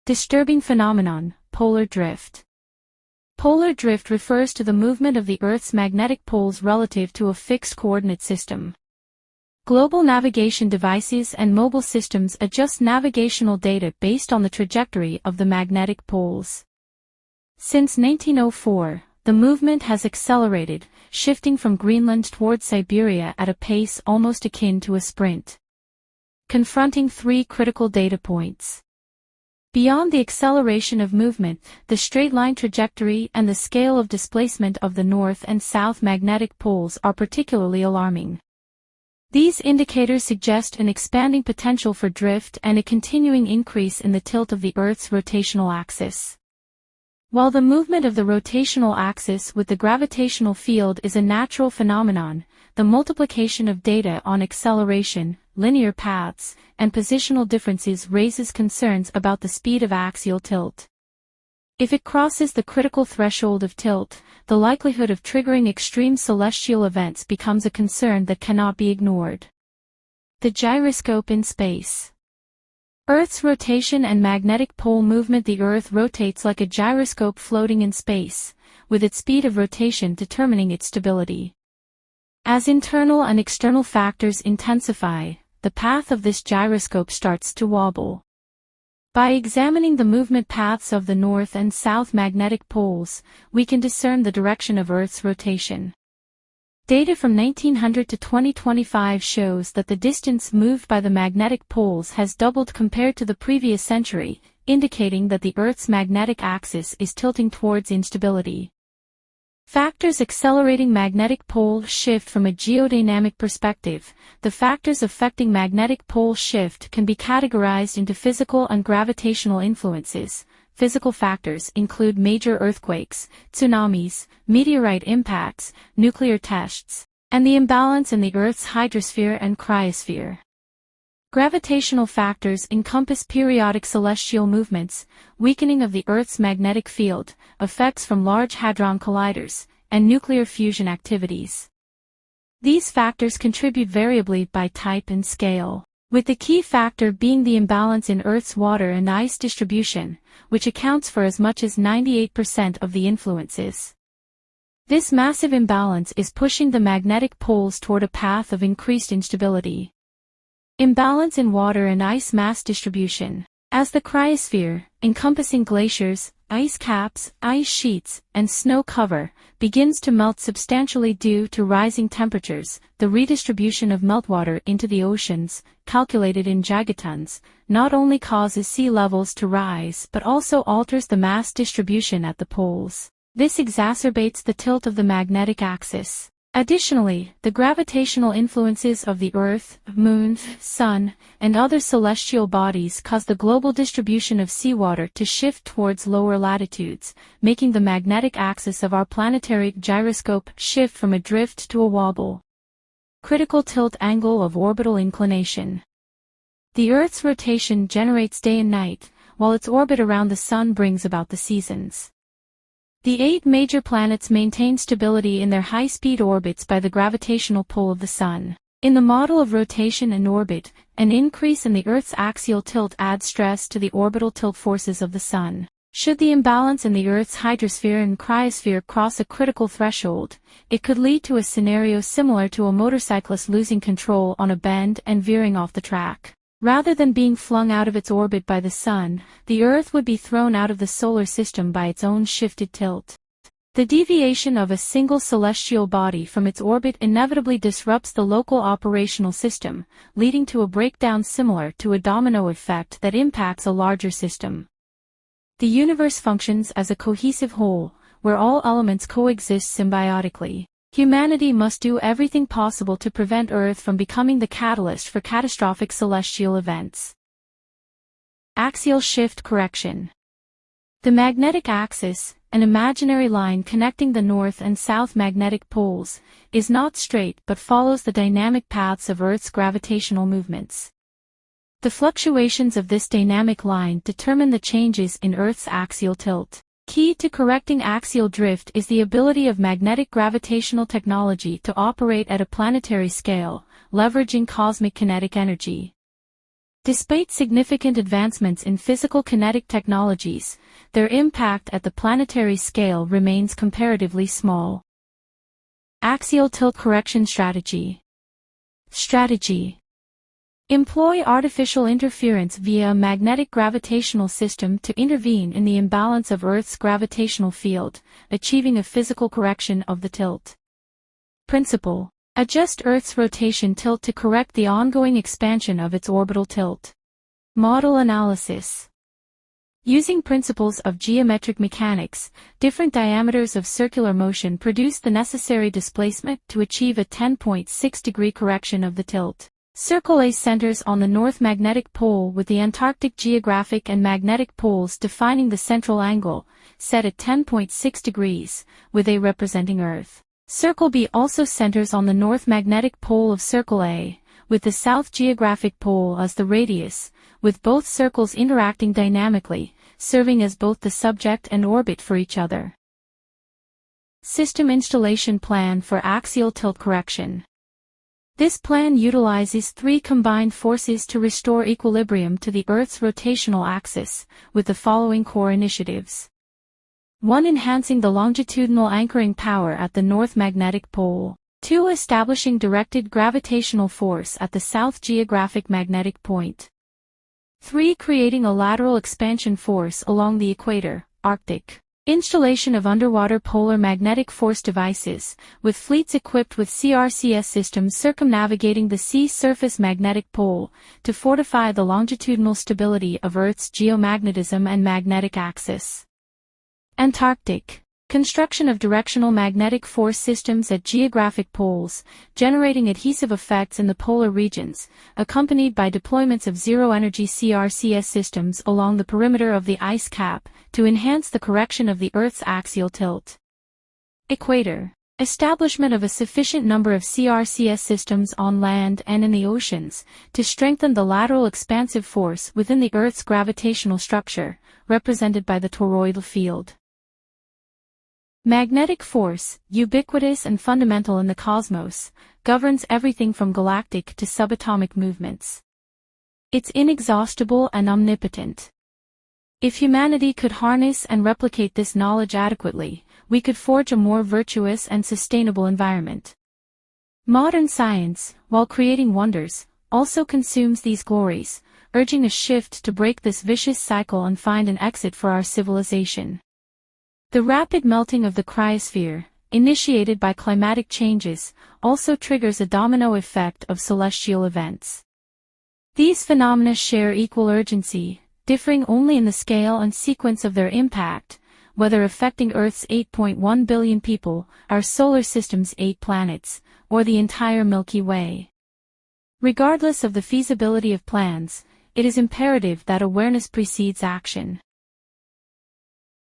Disturbing phenomenon, polar drift. Polar drift refers to the movement of the Earth's magnetic poles relative to a fixed coordinate system. Global navigation devices and mobile systems adjust navigational data based on the trajectory of the magnetic poles. Since 1904, the movement has accelerated, shifting from Greenland toward Siberia at a pace almost akin to a sprint. Confronting three critical data points. Beyond the acceleration of movement, the straight-line trajectory and the scale of displacement of the north and south magnetic poles are particularly alarming. These indicators suggest an expanding potential for drift and a continuing increase in the tilt of the Earth's rotational axis. While the movement of the rotational axis with the gravitational field is a natural phenomenon, the multiplication of data on acceleration, linear paths, and positional differences raises concerns about the speed of axial tilt. If it crosses the critical threshold of tilt, the likelihood of triggering extreme celestial events becomes a concern that cannot be ignored. The gyroscope in space. Earth's rotation and magnetic pole movement. The Earth rotates like a gyroscope floating in space, with its speed of rotation determining its stability. As internal and external factors intensify, the path of this gyroscope starts to wobble. By examining the movement paths of the north and south magnetic poles, we can discern the direction of Earth's rotation. Data from 1900 to 2025 shows that the distance moved by the magnetic poles has doubled compared to the previous century, indicating that the Earth's magnetic axis is tilting towards instability. Factors accelerating magnetic pole shift. From a geodynamic perspective, the factors affecting magnetic pole shift can be categorized into physical and gravitational influences. Physical factors include major earthquakes, tsunamis, meteorite impacts, nuclear tests, and the imbalance in the Earth's hydrosphere and cryosphere. Gravitational factors encompass periodic celestial movements, weakening of the Earth's magnetic field, effects from Large Hadron Colliders, and nuclear fusion activities. These factors contribute variably by type and scale, with the key factor being the imbalance in Earth's water and ice distribution, which accounts for as much as 98% of the influences. This massive imbalance is pushing the magnetic poles toward a path of increased instability. Imbalance in water and ice mass distribution. As the cryosphere, encompassing glaciers, ice caps, ice sheets, and snow cover, begins to melt substantially due to rising temperatures, the redistribution of meltwater into the oceans, calculated in gigatons, not only causes sea levels to rise but also alters the mass distribution at the poles. This exacerbates the tilt of the magnetic axis. Additionally, the gravitational influences of the Earth, Moon, Sun, and other celestial bodies cause the global distribution of seawater to shift towards lower latitudes, making the magnetic axis of our planetary gyroscope shift from a drift to a wobble. Critical tilt angle of orbital inclination. The Earth's rotation generates day and night, while its orbit around the Sun brings about the seasons. The 8 major planets maintain stability in their high-speed orbits by the gravitational pull of the Sun. In the model of rotation and orbit, an increase in the Earth's axial tilt adds stress to the orbital tilt forces of the Sun. Should the imbalance in the Earth's hydrosphere and cryosphere cross a critical threshold, it could lead to a scenario similar to a motorcyclist losing control on a bend and veering off the track. Rather than being flung out of its orbit by the Sun, the Earth would be thrown out of the solar system by its own shifted tilt. The deviation of a single celestial body from its orbit inevitably disrupts the local operational system, leading to a breakdown similar to a domino effect that impacts a larger system. The universe functions as a cohesive whole, where all elements coexist symbiotically. Humanity must do everything possible to prevent Earth from becoming the catalyst for catastrophic celestial events. Axial shift correction. The magnetic axis, an imaginary line connecting the north and south magnetic poles, is not straight but follows the dynamic paths of Earth's gravitational movements. The fluctuations of this dynamic line determine the changes in Earth's axial tilt. Key to correcting axial drift is the ability of magnetic gravitational technology to operate at a planetary scale, leveraging cosmic kinetic energy. Despite significant advancements in physical kinetic technologies, their impact at the planetary scale remains comparatively small. Axial tilt correction strategy. Employ artificial interference via a magnetic gravitational system to intervene in the imbalance of Earth's gravitational field, achieving a physical correction of the tilt. Principle. Adjust Earth's rotation tilt to correct the ongoing expansion of its orbital tilt. Model analysis. Using principles of geometric mechanics, different diameters of circular motion produce the necessary displacement to achieve a 10.6-degree correction of the tilt. Circle A centers on the North Magnetic Pole with the Antarctic geographic and magnetic poles defining the central angle, set at 10.6 degrees, with A representing Earth. Circle B also centers on the North Magnetic Pole of Circle A, with the South Geographic Pole as the radius, with both circles interacting dynamically, serving as both the subject and orbit for each other. System installation plan for axial tilt correction. This plan utilizes three combined forces to restore equilibrium to the Earth's rotational axis, with the following core initiatives. 1. Enhancing the longitudinal anchoring power at the North Magnetic Pole. 2. Establishing directed gravitational force at the South Geographic Magnetic Point. 3. Creating a lateral expansion force along the equator, Arctic. Installation of underwater polar magnetic force devices, with fleets equipped with CRCS systems circumnavigating the sea surface magnetic pole, to fortify the longitudinal stability of Earth's geomagnetism and magnetic axis. Antarctic. Construction of directional magnetic force systems at geographic poles, generating adhesive effects in the polar regions, accompanied by deployments of zero-energy CRCS systems along the perimeter of the ice cap, to enhance the correction of the Earth's axial tilt. Equator. Establishment of a sufficient number of CRCS systems on land and in the oceans, to strengthen the lateral expansive force within the Earth's gravitational structure, represented by the toroidal field. Magnetic force, ubiquitous and fundamental in the cosmos, governs everything from galactic to subatomic movements. It's inexhaustible and omnipotent. If humanity could harness and replicate this knowledge adequately, we could forge a more virtuous and sustainable environment. Modern science, while creating wonders, also consumes these glories, urging a shift to break this vicious cycle and find an exit for our civilization. The rapid melting of the cryosphere, initiated by climatic changes, also triggers a domino effect of celestial events. These phenomena share equal urgency, differing only in the scale and sequence of their impact, whether affecting Earth's 8.1 billion people, our solar system's 8 planets, or the entire Milky Way. Regardless of the feasibility of plans, it is imperative that awareness precedes action.